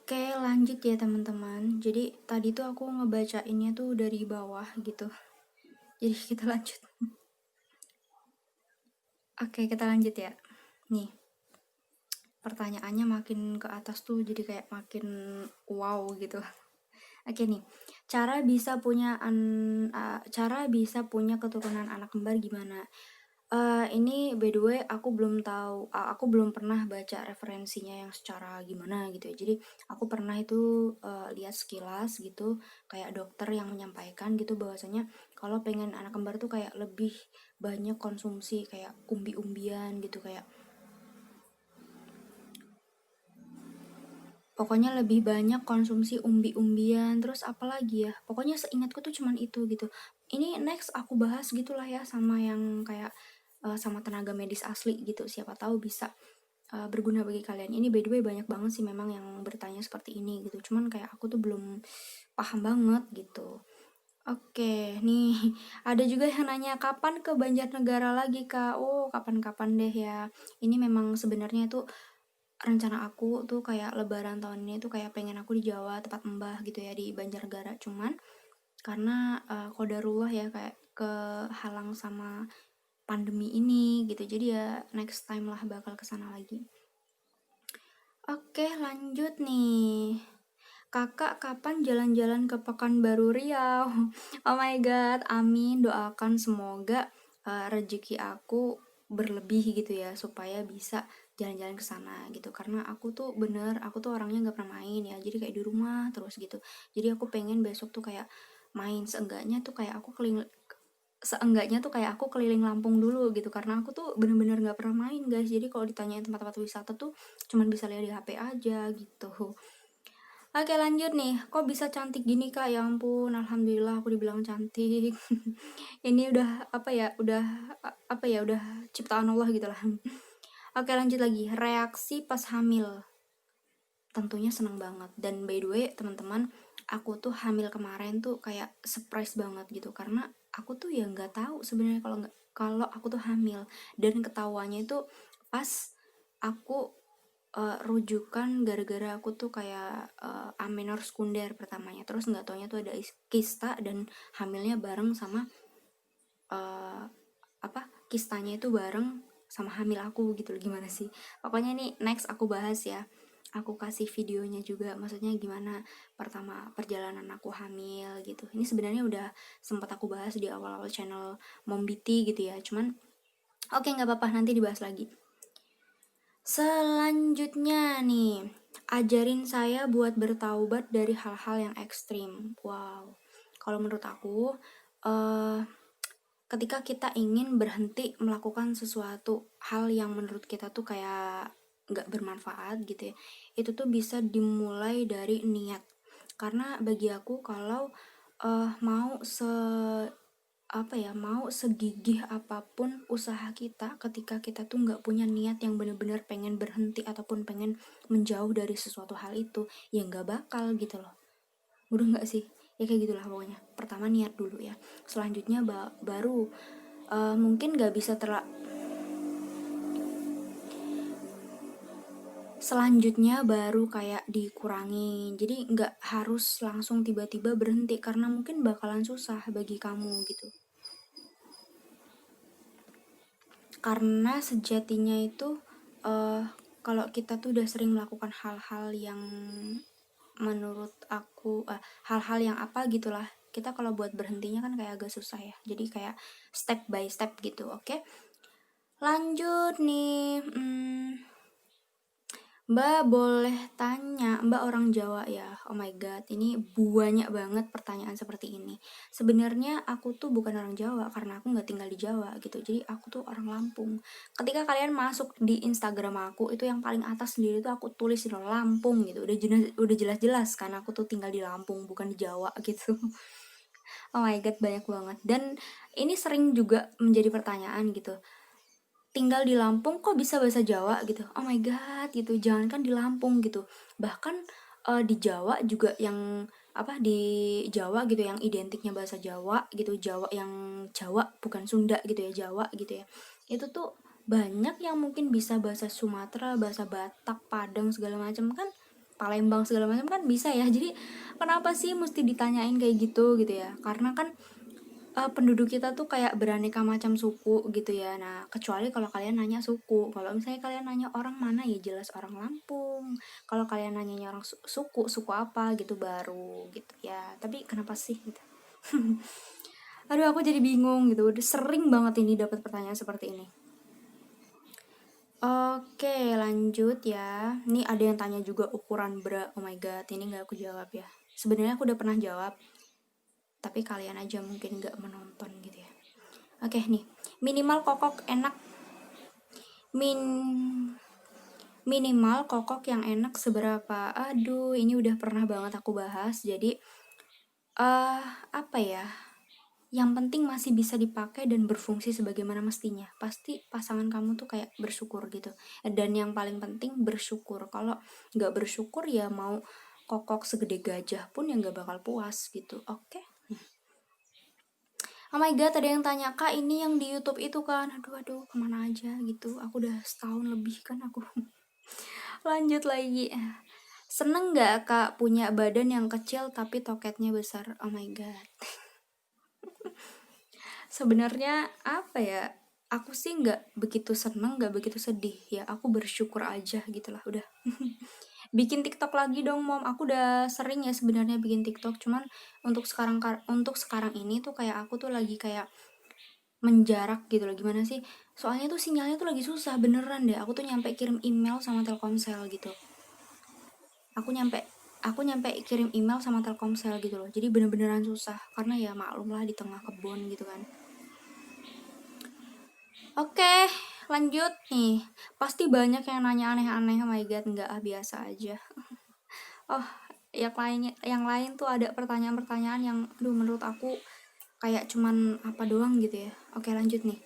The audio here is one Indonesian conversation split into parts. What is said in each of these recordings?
Oke, lanjut ya teman-teman. Jadi tadi tuh aku ngebacainnya tuh dari bawah gitu. Jadi kita lanjut. Oke, kita lanjut ya. Nih, pertanyaannya makin ke atas tuh jadi kayak makin wow gitu. Oke nih, cara bisa punya keturunan anak kembar gimana? Ini by the way aku belum tahu, aku belum pernah baca referensinya yang secara gimana gitu ya. Jadi aku pernah itu lihat sekilas gitu, kayak dokter yang menyampaikan gitu bahwasanya kalau pengen anak kembar tuh kayak lebih banyak konsumsi kayak umbi-umbian gitu, kayak pokoknya lebih banyak konsumsi umbi-umbian, terus apalagi ya, pokoknya seingatku tuh cuman itu gitu. Ini next aku bahas gitulah ya sama yang kayak sama tenaga medis asli gitu, siapa tahu bisa berguna bagi kalian. Ini by the way banyak banget sih memang yang bertanya seperti ini gitu, cuman kayak aku tuh belum paham banget gitu. Oke, nih ada juga yang nanya kapan ke Banjarnegara lagi Kak? Oh, kapan-kapan deh ya. Ini memang sebenarnya tuh rencana aku tuh kayak lebaran tahun ini tuh kayak pengen aku di Jawa tempat Mbah gitu ya, di Banjarnegara. Cuman karena qadarullah ya, kayak kehalang sama pandemi ini gitu. Jadi ya next time lah bakal kesana lagi. Oke, lanjut nih. Kakak kapan jalan-jalan ke Pekanbaru Riau? Oh my god, amin. Doakan semoga rezeki aku berlebih gitu ya, supaya bisa jalan-jalan ke sana gitu. Karena aku tuh orangnya nggak pernah main ya. Jadi kayak di rumah terus gitu. Jadi aku pengen besok tuh kayak main, seenggaknya tuh kayak aku keliling Lampung dulu gitu, karena aku tuh bener-bener nggak pernah main guys. Jadi kalau ditanyain tempat-tempat wisata tuh cuman bisa lihat di HP aja gitu. Oke, lanjut nih. Kok bisa cantik gini Kak? Ya ampun, alhamdulillah aku dibilang cantik. Ini udah apa ya? Udah ciptaan Allah gitu lah. Oke, lanjut lagi. Reaksi pas hamil. Tentunya seneng banget. Dan by the way, teman-teman, aku tuh hamil kemarin tuh kayak surprise banget gitu, karena aku tuh ya nggak tahu sebenarnya kalau aku tuh hamil. Dan ketahuannya itu pas aku rujukan, gara-gara aku tuh kayak amenor sekunder pertamanya, terus nggak taunya tuh ada kista dan hamilnya bareng sama uh, kistanya itu bareng sama hamil aku gitu loh. Gimana sih, pokoknya nih next aku bahas ya, aku kasih videonya juga, maksudnya gimana pertama perjalanan aku hamil gitu. Ini sebenarnya udah sempat aku bahas di awal-awal channel Mombiti gitu ya, cuman oke, nggak apa-apa, nanti dibahas lagi. Selanjutnya nih, ajarin saya buat bertaubat dari hal-hal yang ekstrim. Wow, kalau menurut aku, eh, ketika kita ingin berhenti melakukan sesuatu hal yang menurut kita tuh kayak nggak bermanfaat gitu ya, itu tuh bisa dimulai dari niat. Karena bagi aku, kalau mau mau segigih apapun usaha kita, ketika kita tuh nggak punya niat yang bener-bener pengen berhenti ataupun pengen menjauh dari sesuatu hal itu, ya nggak bakal gitu loh. Udah nggak sih, ya kayak gitulah pokoknya. Pertama niat dulu ya, selanjutnya baru mungkin nggak bisa selanjutnya baru kayak dikurangi. Jadi nggak harus langsung tiba-tiba berhenti, karena mungkin bakalan susah bagi kamu gitu. Karena sejatinya itu kalau kita tuh udah sering melakukan hal-hal yang menurut aku hal-hal yang apa gitulah, kita kalau buat berhentinya kan kayak agak susah ya. Jadi kayak step by step gitu. Oke, lanjut nih. Mbak boleh tanya, Mbak orang Jawa ya? Oh my god, ini banyak banget pertanyaan seperti ini. Sebenarnya aku tuh bukan orang Jawa karena aku nggak tinggal di Jawa gitu. Jadi aku tuh orang Lampung. Ketika kalian masuk di Instagram aku, itu yang paling atas sendiri tuh aku tulis di Lampung gitu. Udah jelas-jelas kan aku tuh tinggal di Lampung, bukan di Jawa gitu. Oh my god, banyak banget. Dan ini sering juga menjadi pertanyaan gitu, tinggal di Lampung kok bisa bahasa Jawa gitu. Oh my god gitu, jangankan di Lampung gitu, bahkan di Jawa juga, yang di Jawa gitu yang identiknya bahasa Jawa gitu, Jawa yang Jawa bukan Sunda gitu ya, Jawa gitu ya, itu tuh banyak yang mungkin bisa bahasa Sumatera, bahasa Batak, Padang segala macam kan. Palembang segala macam kan bisa ya. Jadi kenapa sih mesti ditanyain kayak gitu ya? Karena kan penduduk kita tuh kayak beraneka macam suku gitu ya. Nah, kecuali kalau kalian nanya suku. Kalau misalnya kalian nanya orang mana, ya jelas orang Lampung. Kalau kalian nanyanya orang suku apa gitu baru gitu ya. Tapi kenapa sih gitu? Aduh, aku jadi bingung gitu. Udah sering banget ini dapat pertanyaan seperti ini. Oke, lanjut ya. Ini ada yang tanya juga ukuran bra. Oh my god, ini nggak aku jawab ya. Sebenarnya aku udah pernah jawab, tapi kalian aja mungkin nggak menonton gitu ya. Oke nih, minimal kokok enak minimal kokok yang enak seberapa? Aduh, ini udah pernah banget aku bahas. Jadi apa ya? Yang penting masih bisa dipakai dan berfungsi sebagaimana mestinya. Pasti pasangan kamu tuh kayak bersyukur gitu. Dan yang paling penting bersyukur. Kalau nggak bersyukur ya mau kokok segede gajah pun ya nggak bakal puas gitu. Oke? Oh my god, ada yang tanya, Kak ini yang di YouTube itu kan? Aduh, kemana aja gitu. Aku udah setahun lebih kan aku. Lanjut lagi. Seneng nggak Kak punya badan yang kecil tapi toketnya besar? Oh my god. Sebenarnya apa ya, aku sih nggak begitu seneng, nggak begitu sedih ya, aku bersyukur aja gitulah udah. Bikin TikTok lagi dong mom, aku udah sering ya sebenarnya bikin TikTok, cuman untuk sekarang ini tuh kayak aku tuh lagi kayak menjarak gitu loh. Gimana sih, soalnya tuh sinyalnya tuh lagi susah beneran deh, aku tuh nyampe kirim email sama Telkomsel gitu. Aku nyampe kirim email sama Telkomsel gitu loh, jadi bener-beneran susah karena ya maklum lah di tengah kebun gitu kan. Oke, lanjut nih. Pasti banyak yang nanya aneh-aneh. Oh my god, enggak biasa aja. Oh, yang lain tuh ada pertanyaan-pertanyaan yang menurut aku kayak cuman apa doang gitu ya. Oke, lanjut nih.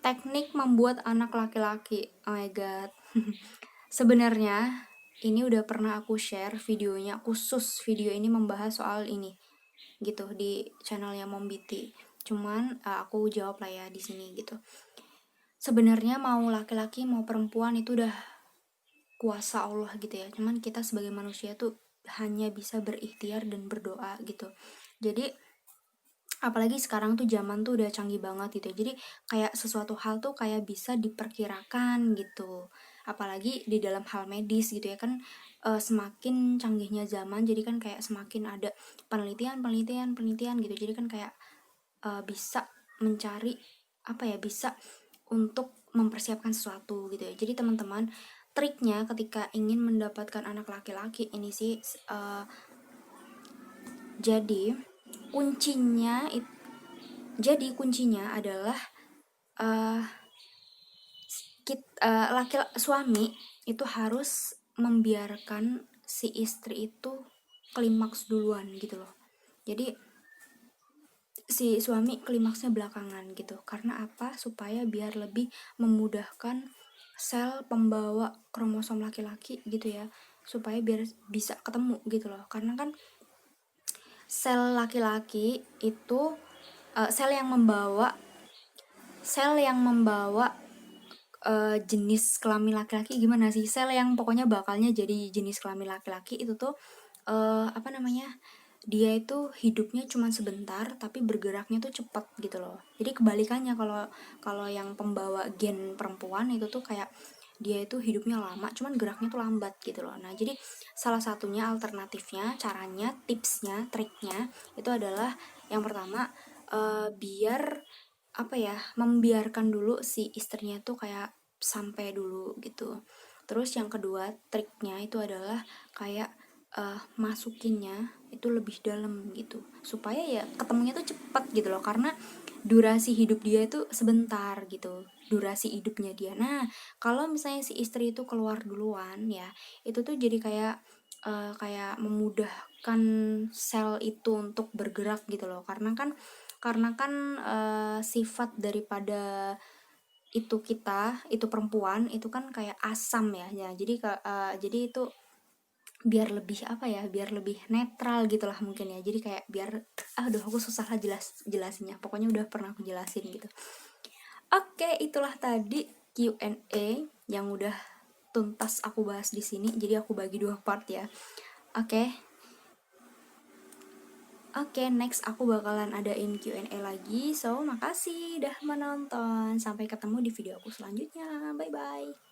Teknik membuat anak laki-laki. Oh my god. Sebenarnya ini udah pernah aku share videonya, khusus video ini membahas soal ini gitu di channelnya Mom Biti. Cuman aku jawab lah ya di sini gitu. Sebenarnya mau laki-laki mau perempuan itu udah kuasa Allah gitu ya. Cuman kita sebagai manusia tuh hanya bisa berikhtiar dan berdoa gitu. Jadi apalagi sekarang tuh zaman tuh udah canggih banget gitu ya. Jadi kayak sesuatu hal tuh kayak bisa diperkirakan gitu. Apalagi di dalam hal medis gitu ya kan, semakin canggihnya zaman jadi kan kayak semakin ada penelitian gitu. Jadi kan kayak bisa mencari apa ya, bisa untuk mempersiapkan sesuatu gitu ya. Jadi teman-teman, triknya ketika ingin mendapatkan anak laki-laki ini sih jadi kuncinya adalah uh, suami itu harus membiarkan si istri itu klimaks duluan gitu loh. Jadi si suami klimaksnya belakangan gitu. Karena apa? Supaya biar lebih memudahkan sel pembawa kromosom laki-laki gitu ya. Supaya biar bisa ketemu gitu loh. Karena kan sel laki-laki itu sel yang membawa jenis kelamin laki-laki, gimana sih, sel yang pokoknya bakalnya jadi jenis kelamin laki-laki itu tuh apa namanya, dia itu hidupnya cuma sebentar tapi bergeraknya tuh cepat gitu loh. Jadi kebalikannya, kalau yang pembawa gen perempuan itu tuh kayak dia itu hidupnya lama cuman geraknya tuh lambat gitu loh. Nah jadi salah satunya alternatifnya, caranya, tipsnya, triknya itu adalah yang pertama, biar apa ya, membiarkan dulu si istrinya tuh kayak sampai dulu gitu. Terus yang kedua triknya itu adalah kayak masukinnya itu lebih dalam gitu supaya ya ketemunya tuh cepat gitu loh, karena durasi hidup dia itu sebentar gitu, durasi hidupnya dia. Nah kalau misalnya si istri itu keluar duluan ya, itu tuh jadi kayak memudahkan sel itu untuk bergerak gitu loh, karena kan sifat daripada itu perempuan itu kan kayak asam ya, jadi itu biar lebih apa ya, biar lebih netral gitulah mungkin ya. Jadi kayak biar aduh aku susah lah jelasinnya, pokoknya udah pernah aku jelasin gitu. Oke, itulah tadi Q&A yang udah tuntas aku bahas di sini, jadi aku bagi 2 part ya. Oke. Oke, next aku bakalan adain Q&A lagi. So, makasih udah menonton. Sampai ketemu di video aku selanjutnya. Bye-bye.